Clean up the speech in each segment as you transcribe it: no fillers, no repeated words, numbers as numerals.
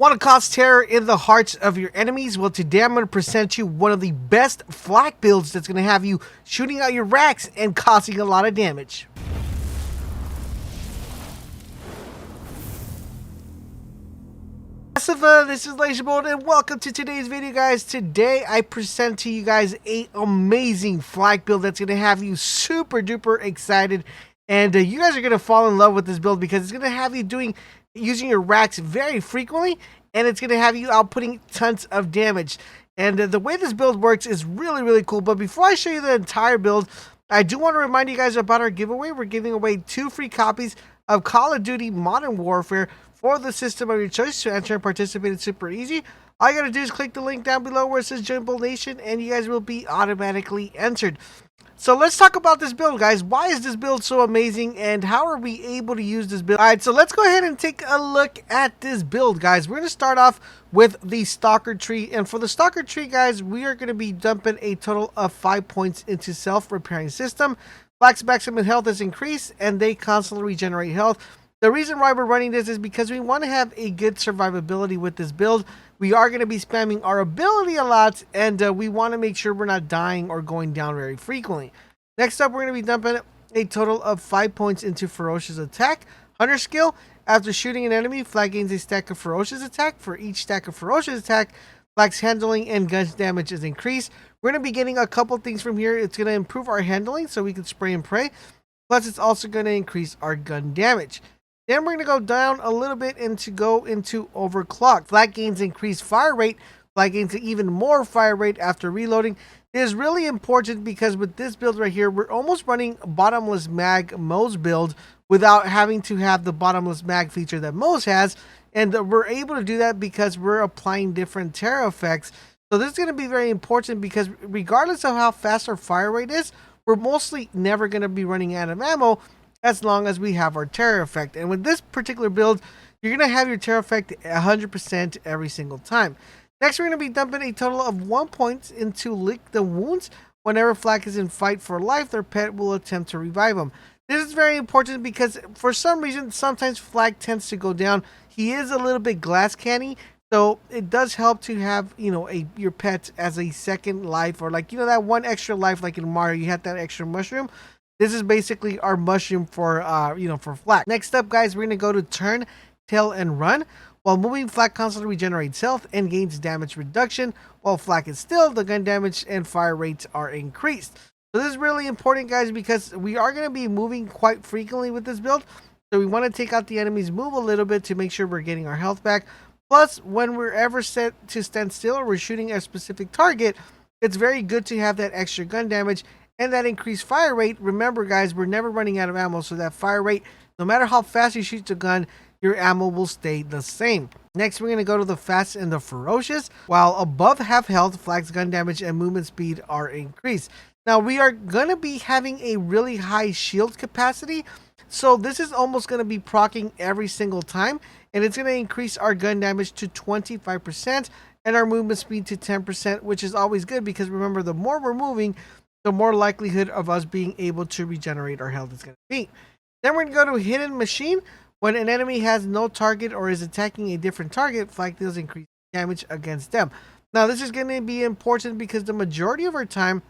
Want to cause terror in the hearts of your enemies? Well, today I'm going to present you one of the best flak builds that's going to have you shooting out your racks and causing a lot of damage. This is LaserBolt and welcome to today's video, guys. Today I present to you guys a amazing flak build that's going to have you super duper excited, and you guys are going to fall in love with this build because it's going to have you using your racks very frequently, and it's going to have you outputting tons of damage. And the way this build works is really cool. But before I show you the entire build, I do want to remind you guys about our giveaway. We're giving away 2 free copies of Call of Duty Modern Warfare for the system of your choice. To enter and participate, it's super easy. All you gotta do is click the link down below where it says Join Bolt Nation, and you guys will be automatically entered. So let's talk about this build, guys. Why is this build so amazing, and how are we able to use this build? Alright, so let's go ahead and take a look at this build, guys. We're gonna start off with the Stalker Tree, and for the Stalker Tree, guys, we are gonna be dumping a total of 5 points into self-repairing system. Flak's maximum health is increased, and they constantly regenerate health. The reason why we're running this is because we want to have a good survivability with this build. We are going to be spamming our ability a lot, and we want to make sure we're not dying or going down very frequently. Next up, we're going to be dumping a total of 5 points into Ferocious Attack. Hunter skill. After shooting an enemy, Flak gains a stack of Ferocious Attack. For each stack of Ferocious Attack, Flak's handling and gun damage is increased. We're going to be getting a couple things from here. It's going to improve our handling so we can spray and pray. Plus, it's also going to increase our gun damage. Then we're going to go down a little bit and to go into Overclock. Flak gains increased fire rate. Flak gains even more fire rate after reloading. It is really important because with this build right here, we're almost running bottomless mag Mo's build without having to have the bottomless mag feature that Mo's has. And we're able to do that because we're applying different terror effects. So this is going to be very important because regardless of how fast our fire rate is, we're mostly never going to be running out of ammo as long as we have our terror effect. And with this particular build, you're going to have your terror effect 100% every single time. Next, we're going to be dumping a total of 1 point into Lick the Wounds. Whenever Flak is in fight for life, their pet will attempt to revive them. This is very important because for some reason, sometimes Flak tends to go down. He is a little bit glass canny, so it does help to have, your pet as a second life, or like, that one extra life, like in Mario, you have that extra mushroom. This is basically our mushroom for, for Flak. Next up, guys, we're going to go to Turn, Tail, and Run. While moving, Flak constantly regenerates health and gains damage reduction. While Flak is still, the gun damage and fire rates are increased. So this is really important, guys, because we are going to be moving quite frequently with this build. So we want to take out the enemy's move a little bit to make sure we're getting our health back. Plus, when we're ever set to stand still or we're shooting a specific target, it's very good to have that extra gun damage and that increased fire rate. Remember, guys, we're never running out of ammo, so that fire rate, no matter how fast you shoot the gun, your ammo will stay the same. Next, we're going to go to the Fast and the Ferocious. While above half health, Flak's gun damage and movement speed are increased. Now, we are going to be having a really high shield capacity, so this is almost going to be proccing every single time, and it's going to increase our gun damage to 25% and our movement speed to 10%, which is always good because remember, the more we're moving, the more likelihood of us being able to regenerate our health is going to be. Then we're going to go to Hidden Machine. When an enemy has no target or is attacking a different target, Flak deals increased damage against them. Now, this is going to be important because the majority of our time,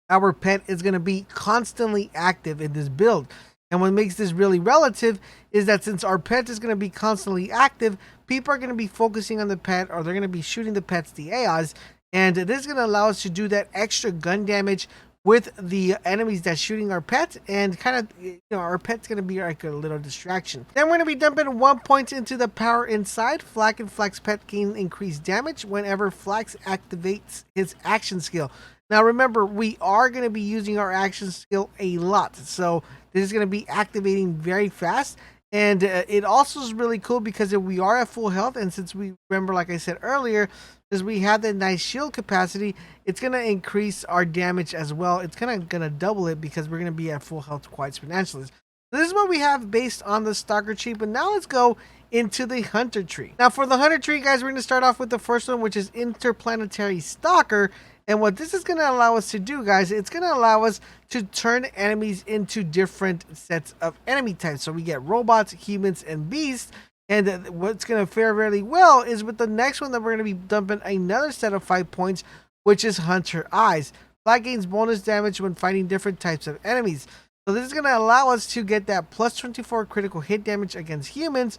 our pet is going to be constantly active in this build. And what makes this really relative is that since our pet is going to be constantly active, people are going to be focusing on the pet, or they're going to be shooting the pet's DAs. And this is going to allow us to do that extra gun damage with the enemies that's shooting our pet, and kind of, our pet's going to be like a little distraction. Then we're going to be dumping 1 point into the Power Inside. Flak and Flak's pet gain increased damage whenever Flak activates his action skill. Now remember, we are going to be using our action skill a lot, so this is going to be activating very fast. And it also is really cool because if we are at full health, and since we remember, like I said earlier, as we have that nice shield capacity, it's going to increase our damage as well. It's going to double it because we're going to be at full health quite exponentially. So this is what we have based on the Stalker Tree, but now let's go into the Hunter Tree. Now for the Hunter Tree, guys, we're going to start off with the first one, which is Interplanetary Stalker. And what this is going to allow us to do, guys, it's going to allow us to turn enemies into different sets of enemy types. So we get robots, humans, and beasts. And what's going to fare really well is with the next one that we're going to be dumping another set of 5 points, which is Hunter Eyes. Flag gains bonus damage when fighting different types of enemies. So this is going to allow us to get that plus 24 critical hit damage against humans,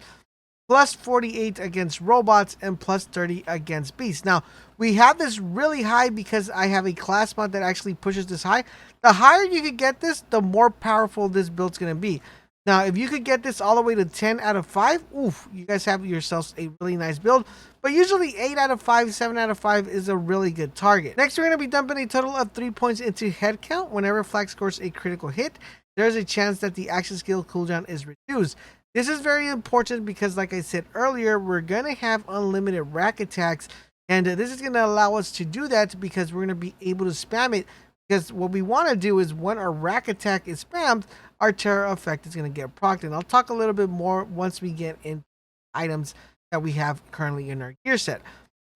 plus 48 against robots, and plus 30 against beasts. Now, we have this really high because I have a class mod that actually pushes this high. The higher you could get this, the more powerful this build's going to be. Now, if you could get this all the way to 10 out of 5, oof, you guys have yourselves a really nice build. But usually 8 out of 5, 7 out of 5 is a really good target. Next, we're going to be dumping a total of 3 points into head count. Whenever Flag scores a critical hit, there's a chance that the action skill cooldown is reduced. This is very important because, like I said earlier, we're going to have unlimited Rakk attacks. And this is going to allow us to do that because we're going to be able to spam it. Because what we want to do is when our Rakk attack is spammed, our terror effect is going to get procced. And I'll talk a little bit more once we get into items that we have currently in our gear set.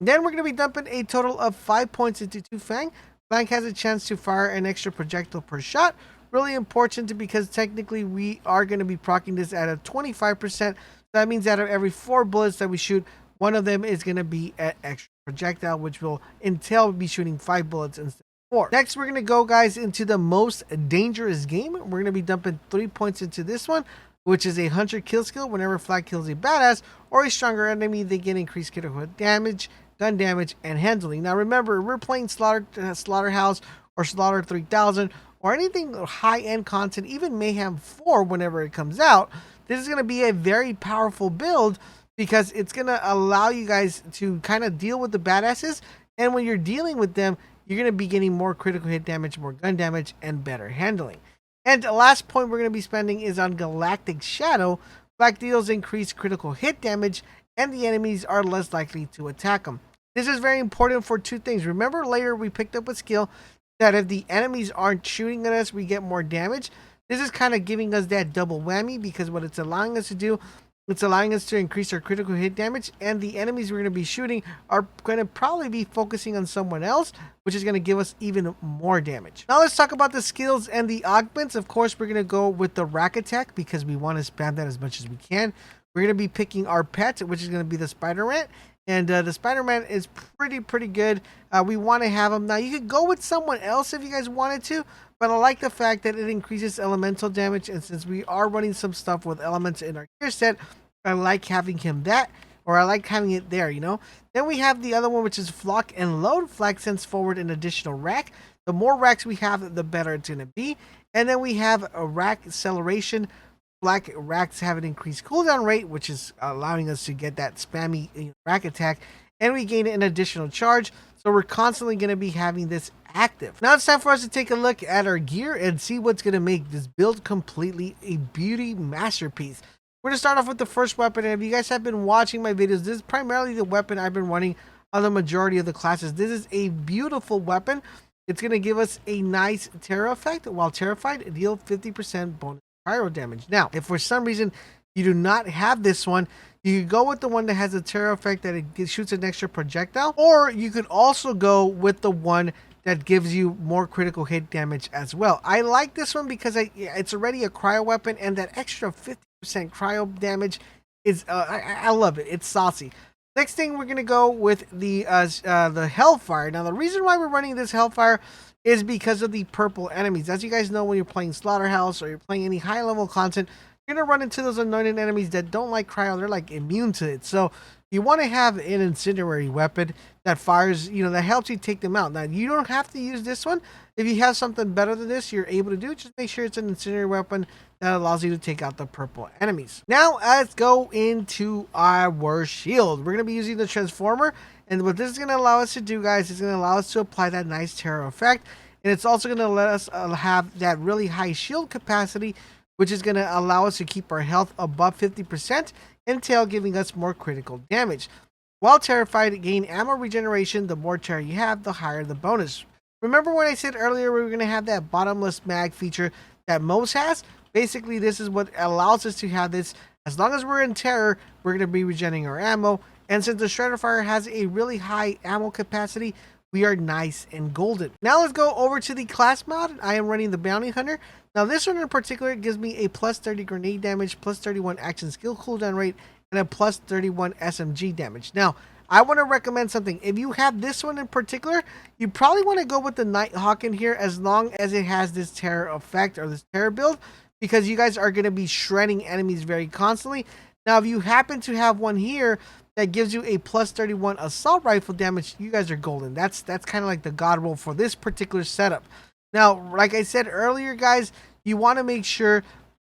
And then we're going to be dumping a total of 5 points into 2 Fang. Fang has a chance to fire an extra projectile per shot. Really important because technically we are going to be proccing this at a 25%. That means out of every 4 bullets that we shoot, one of them is going to be an extra projectile, which will entail be shooting 5 bullets instead. Next, we're going to go, guys, into the most dangerous game. We're going to be dumping 3 points into this one, which is a Hunter kill skill. Whenever Flag kills a badass or a stronger enemy, they get increased critical damage, gun damage, and handling. Now, remember, we're playing Slaughterhouse or Slaughter 3000 or anything high-end content, even Mayhem 4 whenever it comes out. This is going to be a very powerful build because it's going to allow you guys to kind of deal with the badasses. And when you're dealing with them, you're going to be getting more critical hit damage, more gun damage, and better handling. And the last point we're going to be spending is on Galactic Shadow. Flag deals increased critical hit damage, and the enemies are less likely to attack them. This is very important for 2 things. Remember, later we picked up a skill that if the enemies aren't shooting at us, we get more damage. This is kind of giving us that double whammy because what it's allowing us to do, it's allowing us to increase our critical hit damage, and the enemies we're going to be shooting are going to probably be focusing on someone else, which is going to give us even more damage. Now let's talk about the skills and the augments. Of course, we're going to go with the Rakk attack because we want to spam that as much as we can. We're going to be picking our pet, which is going to be the Spider-Man. And the Spider-Man is pretty good. We want to have him. Now, you could go with someone else if you guys wanted to, but I like the fact that it increases elemental damage. And since we are running some stuff with elements in our gear set, I like having him that, or I like having it there, you know. Then we have the other one, which is Flock and Load. Flag sends forward an additional Rakk. The more Rakks we have, the better it's going to be. And then we have a Rakk acceleration. Flag Rakks have an increased cooldown rate, which is allowing us to get that spammy Rakk attack, and we gain an additional charge. So we're constantly going to be having this active. Now it's time for us to take a look at our gear and see what's going to make this build completely a beauty masterpiece. We're going to start off with the first weapon, and if you guys have been watching my videos, this is primarily the weapon I've been running on the majority of the classes. This is a beautiful weapon. It's going to give us a nice terror effect. While terrified, deal 50% bonus pyro damage. Now, if for some reason you do not have this one, you could go with the one that has a terror effect that it shoots an extra projectile, or you could also go with the one that gives you more critical hit damage as well. I like this one because it's already a cryo weapon, and that extra 50% cryo damage is I love it. It's saucy. Next thing, we're gonna go with the Hellfire. Now, the reason why we're running this Hellfire is because of the purple enemies. As you guys know, when you're playing Slaughterhouse or you're playing any high level content, you're gonna run into those anointed enemies that don't like cryo. They're like immune to it. So you want to have an incendiary weapon that fires, that helps you take them out. Now, you don't have to use this one. If you have something better than this, you're able to do it. Just make sure it's an incendiary weapon that allows you to take out the purple enemies. Now, let's go into our shield. We're going to be using the Transformer. And what this is going to allow us to do, guys, is going to allow us to apply that nice terror effect. And it's also going to let us have that really high shield capacity, which is going to allow us to keep our health above 50%, entail giving us more critical damage. While terrified, gain ammo regeneration. The more terror you have, the higher the bonus. Remember when I said earlier we were going to have that bottomless mag feature that most has? Basically, this is what allows us to have this. As long as we're in terror, we're going to be regenerating our ammo. And since the Shredder Fire has a really high ammo capacity, we are nice and golden. Now let's go over to the class mod. I am running the Bounty Hunter. Now this one in particular gives me a plus 30 grenade damage, plus 31 action skill cooldown rate, and a plus 31 SMG damage. Now, I want to recommend something. If you have this one in particular, you probably want to go with the Nighthawk in here as long as it has this terror effect or this terror build, because you guys are going to be shredding enemies very constantly. Now, if you happen to have one here that gives you a plus 31 assault rifle damage, you guys are golden. That's kind of like the god roll for this particular setup. Now, like I said earlier, guys, you want to make sure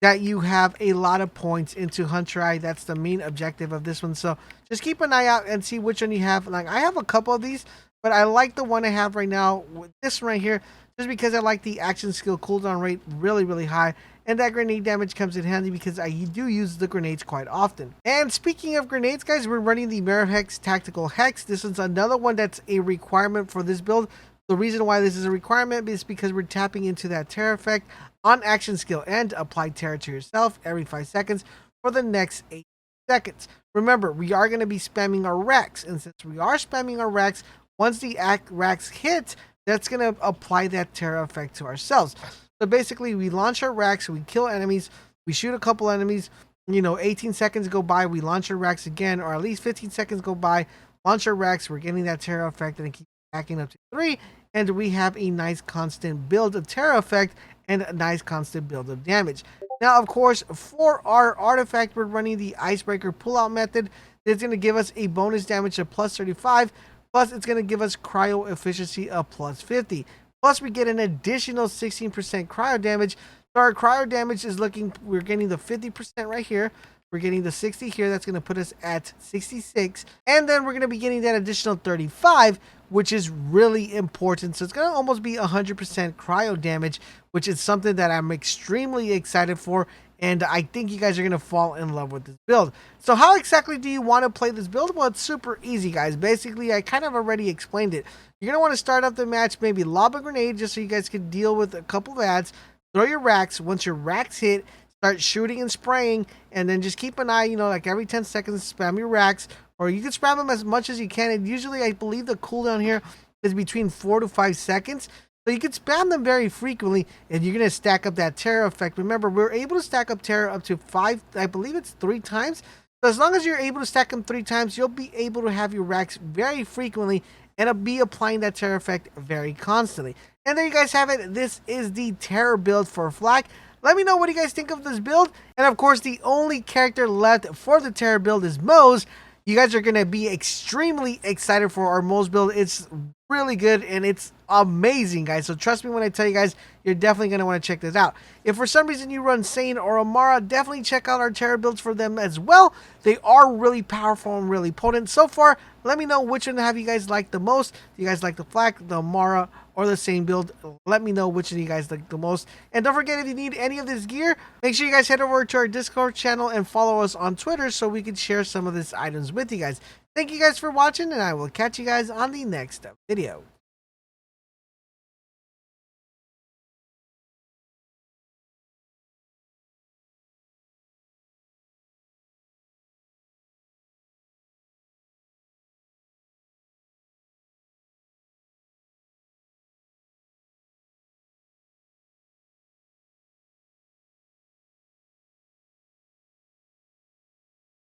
that you have a lot of points into Hunter Eye. That's the main objective of this one. So just keep an eye out and see which one you have. Like, I have a couple of these, but I like the one I have right now with this one right here, just because I like the action skill cooldown rate really, really high. And that grenade damage comes in handy because I do use the grenades quite often. And speaking of grenades, guys, we're running the Mirror Hex Tactical Hex. This is another one that's a requirement for this build. The reason why this is a requirement is because we're tapping into that terror effect on action skill and apply terror to yourself every 5 seconds for the next 8 seconds. Remember, we are going to be spamming our racks, and since we are spamming our racks, once the racks hit, that's going to apply that terror effect to ourselves. So basically, we launch our racks, we kill enemies, we shoot a couple enemies, 18 seconds go by, we launch our racks again, or at least 15 seconds go by, launch our racks, we're getting that terror effect, and it keeps backing up to 3, and we have a nice constant build of terror effect and a nice constant build of damage. Now, of course, for our artifact, we're running the Icebreaker pullout method. That's going to give us a bonus damage of plus 35, plus it's going to give us cryo efficiency of plus 50. Plus, we get an additional 16% cryo damage. So our cryo damage is we're getting the 50% right here. We're getting the 60 here. That's going to put us at 66. And then we're going to be getting that additional 35, which is really important. So it's going to almost be 100% cryo damage, which is something that I'm extremely excited for. And I think you guys are going to fall in love with this build. So how exactly do you want to play this build? Well, it's super easy, guys. Basically, I kind of already explained it. You're going to want to start up the match, maybe lob a grenade just so you guys can deal with a couple of ads. Throw your racks. Once your racks hit, start shooting and spraying, and then just keep an eye, like every 10 seconds, spam your racks, or you can spam them as much as you can. And usually, I believe the cooldown here is between 4 to 5 seconds. So you can spam them very frequently, and you're going to stack up that terror effect. Remember, we're able to stack up terror up to 5, I believe it's 3 times. So as long as you're able to stack them 3 times, you'll be able to have your racks very frequently and be applying that terror effect very constantly. And there you guys have it. This is the terror build for Fl4k. Let me know what you guys think of this build. And of course, the only character left for the terror build is Moze. You guys are going to be extremely excited for our Moze build. It's really good and it's amazing, guys. So trust me when I tell you guys, you're definitely going to want to check this out. If for some reason you run Sane or Amara, definitely check out our terror builds for them as well. They are really powerful and really potent. So far, let me know which one have you guys liked the most. Do you guys like the Fl4k, the Amara, or the Sane build? Let me know which one you guys like the most. And don't forget, if you need any of this gear, make sure you guys head over to our Discord channel and follow us on Twitter so we can share some of these items with you guys. Thank you guys for watching, and I will catch you guys on the next video.